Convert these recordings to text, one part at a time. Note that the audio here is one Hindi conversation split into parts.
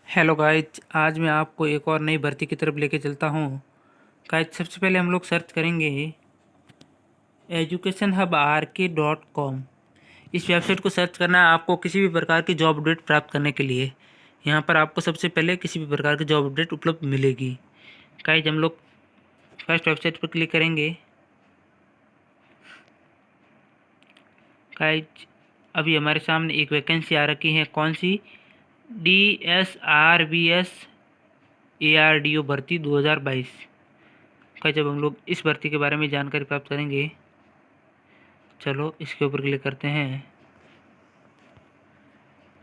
हेलो गाइज, आज मैं आपको एक और नई भर्ती की तरफ लेके चलता हूँ। गाइज, सबसे पहले हम लोग सर्च करेंगे educationhub.rk.com। इस वेबसाइट को सर्च करना है आपको किसी भी प्रकार की जॉब अपडेट प्राप्त करने के लिए। यहाँ पर आपको सबसे पहले किसी भी प्रकार की जॉब अपडेट उपलब्ध मिलेगी। गाइज, हम लोग फर्स्ट वेबसाइट पर क्लिक करेंगे। गाइज, अभी हमारे सामने एक वैकेंसी आ रखी है। कौन सी? DSRBS ARDO भर्ती 2022 का। जब हम लोग इस भर्ती के बारे में जानकारी प्राप्त करेंगे, चलो इसके ऊपर क्लिक करते हैं।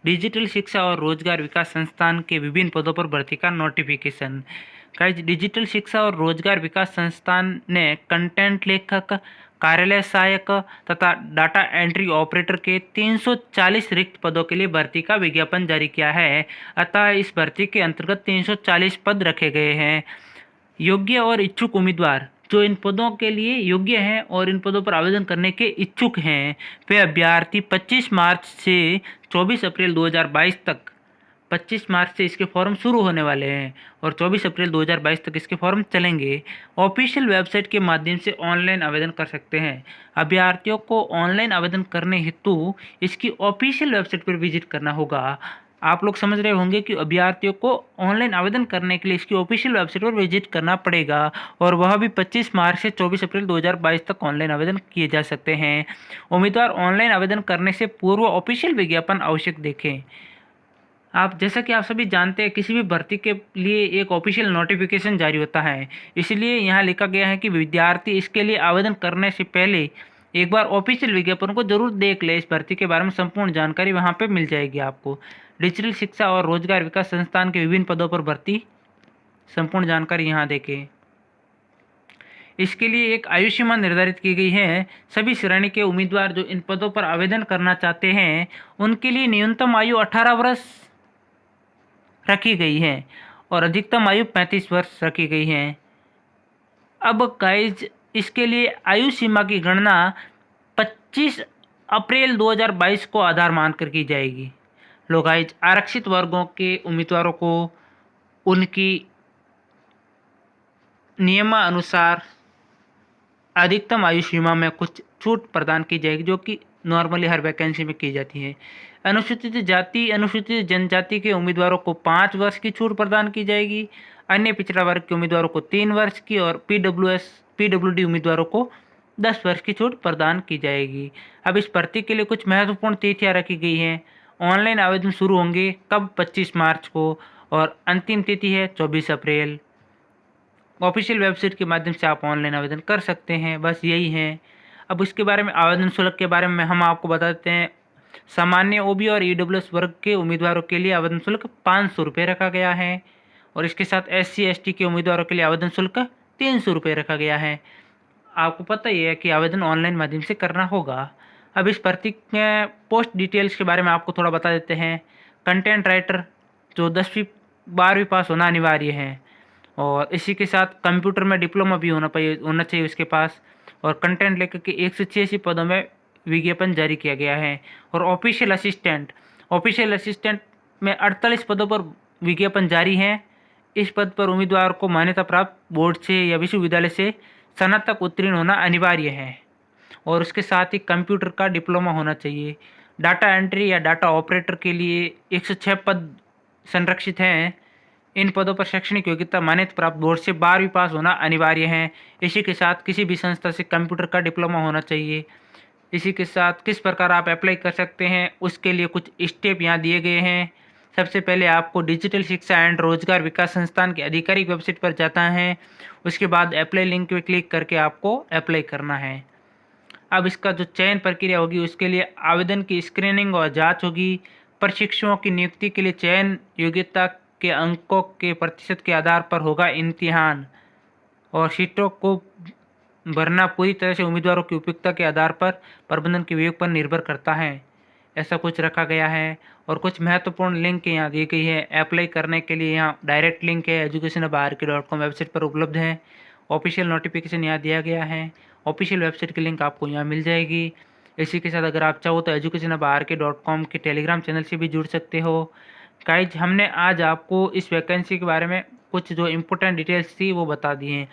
डिजिटल शिक्षा और रोजगार विकास संस्थान के विभिन्न पदों पर भर्ती का नोटिफिकेशन। गाइस, डिजिटल शिक्षा और रोजगार विकास संस्थान ने कंटेंट लेखक, कार्यालय सहायक तथा डाटा एंट्री ऑपरेटर के 340 रिक्त पदों के लिए भर्ती का विज्ञापन जारी किया है। अतः इस भर्ती के अंतर्गत 340 पद रखे गए हैं। योग्य और इच्छुक उम्मीदवार जो इन पदों के लिए योग्य हैं और इन पदों पर आवेदन करने के इच्छुक हैं, वे अभ्यर्थी 25 मार्च से 24 अप्रैल 2022 तक, 25 मार्च से इसके फॉर्म शुरू होने वाले हैं और 24 अप्रैल 2022 तक इसके फॉर्म चलेंगे। ऑफिशियल वेबसाइट के माध्यम से ऑनलाइन आवेदन कर सकते हैं। अभ्यर्थियों को ऑनलाइन आवेदन करने हेतु इसकी ऑफिशियल वेबसाइट पर विजिट करना होगा। आप लोग समझ रहे होंगे कि अभ्यर्थियों को ऑनलाइन आवेदन करने के लिए इसकी ऑफिशियल वेबसाइट पर विजिट करना पड़ेगा और वह भी 25 मार्च से 24 अप्रैल 2022 तक ऑनलाइन आवेदन किए जा सकते हैं। उम्मीदवार ऑनलाइन आवेदन करने से पूर्व ऑफिशियल विज्ञापन अवश्य देखें। आप जैसा कि आप सभी जानते हैं, किसी भी भर्ती के लिए एक ऑफिशियल नोटिफिकेशन जारी होता है। इसलिए यहाँ लिखा गया है कि विद्यार्थी इसके लिए आवेदन करने से पहले एक बार ऑफिशियल विज्ञापन को जरूर देख ले। इस भर्ती के बारे में संपूर्ण जानकारी वहाँ पे मिल जाएगी आपको। डिजिटल शिक्षा और रोजगार विकास संस्थान के विभिन्न पदों पर भर्ती, संपूर्ण जानकारी यहाँ देखें। इसके लिए एक आयु सीमा निर्धारित की गई है। सभी श्रेणी के उम्मीदवार जो इन पदों पर आवेदन करना चाहते हैं, उनके लिए न्यूनतम आयु 18 वर्ष रखी गई है और अधिकतम आयु 35 वर्ष रखी गई है। अब गाइज, इसके लिए आयु सीमा की गणना 25 अप्रैल 2022 को आधार मानकर की जाएगी। लो गाइज, आरक्षित वर्गों के उम्मीदवारों को उनकी नियमानुसार अधिकतम आयु सीमा में कुछ छूट प्रदान की जाएगी, जो कि नॉर्मली हर वैकेंसी में की जाती है। अनुसूचित जाति, अनुसूचित जनजाति के उम्मीदवारों को 5 वर्ष की छूट प्रदान की जाएगी। अन्य पिछड़ा वर्ग के उम्मीदवारों को 3 वर्ष की और PWD उम्मीदवारों को 10 वर्ष की छूट प्रदान की जाएगी। अब इस भर्ती के लिए कुछ महत्वपूर्ण तिथियां रखी गई हैं। ऑनलाइन आवेदन शुरू होंगे कब? 25 मार्च को और अंतिम तिथि है 24 अप्रैल। ऑफिशियल वेबसाइट के माध्यम से आप ऑनलाइन आवेदन कर सकते हैं। बस यही है। अब इसके बारे में, आवेदन शुल्क के बारे में हम आपको बता देते हैं। सामान्य OB और EWS वर्ग के उम्मीदवारों के लिए आवेदन शुल्क 500 रुपये रखा गया है और इसके साथ SC ST के उम्मीदवारों के लिए आवेदन शुल्क 300 रुपये रखा गया है। आपको पता ही है कि आवेदन ऑनलाइन माध्यम से करना होगा। अब इस भर्ती के पोस्ट डिटेल्स के बारे में आपको थोड़ा बता देते हैं। कंटेंट राइटर जो 10वीं 12वीं पास होना अनिवार्य है और इसी के साथ कंप्यूटर में डिप्लोमा भी होना चाहिए उसके पास। और कंटेंट लेखक के 186 पदों में विज्ञापन जारी किया गया है। और ऑफिशियल असिस्टेंट में 48 पदों पर विज्ञापन जारी है। इस पद पर उम्मीदवार को मान्यता प्राप्त बोर्ड से या विश्वविद्यालय से स्नातक उत्तीर्ण होना अनिवार्य है और उसके साथ ही कंप्यूटर का डिप्लोमा होना चाहिए। डाटा एंट्री या डाटा ऑपरेटर के लिए 106 पद संरक्षित हैं। इन पदों पर शैक्षणिक योग्यता मान्यता प्राप्त बोर्ड से 12वीं पास होना अनिवार्य है। इसी के साथ किसी भी संस्था से कंप्यूटर का डिप्लोमा होना चाहिए। इसी के साथ किस प्रकार आप अप्लाई कर सकते हैं, उसके लिए कुछ स्टेप यहाँ दिए गए हैं। सबसे पहले आपको डिजिटल शिक्षा एंड रोजगार विकास संस्थान की आधिकारिक वेबसाइट पर जाता है। उसके बाद अप्लाई लिंक पर क्लिक करके आपको अप्लाई करना है। अब इसका जो चयन प्रक्रिया होगी, उसके लिए आवेदन की स्क्रीनिंग और जांच होगी। प्रशिक्षुओं की नियुक्ति के लिए चयन योग्यता के अंकों के प्रतिशत के आधार पर होगा इम्तिहान और सीटों को भरना पूरी तरह से उम्मीदवारों की उपयुक्तता के आधार पर प्रबंधन के विवेक पर निर्भर करता है। ऐसा कुछ रखा गया है और कुछ महत्वपूर्ण लिंक यहाँ दी गई है। अप्लाई करने के लिए यहाँ डायरेक्ट लिंक है, educationhub.rk.com वेबसाइट पर उपलब्ध है। ऑफिशियल नोटिफिकेशन यहाँ दिया गया है। ऑफिशियल वेबसाइट की लिंक आपको यहाँ मिल जाएगी। इसी के साथ अगर आप चाहो तो educationhub.rk.com के टेलीग्राम चैनल से भी जुड़ सकते हो। गाइज हमने आज आपको इस वैकेंसी के बारे में कुछ जो इम्पोर्टेंट डिटेल्स थी वो बता दी हैं।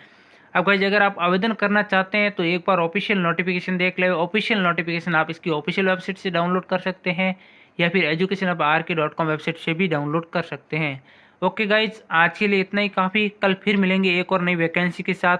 अब गाइज अगर आप आवेदन करना चाहते हैं तो एक बार ऑफिशियल नोटिफिकेशन देख ले। ऑफिशियल नोटिफिकेशन आप इसकी ऑफिशियल वेबसाइट से डाउनलोड कर सकते हैं या फिर educationrk.com वेबसाइट से भी डाउनलोड कर सकते हैं। ओके गाइज, आज के लिए इतना ही काफ़ी। कल फिर मिलेंगे एक और नई वैकेंसी के साथ।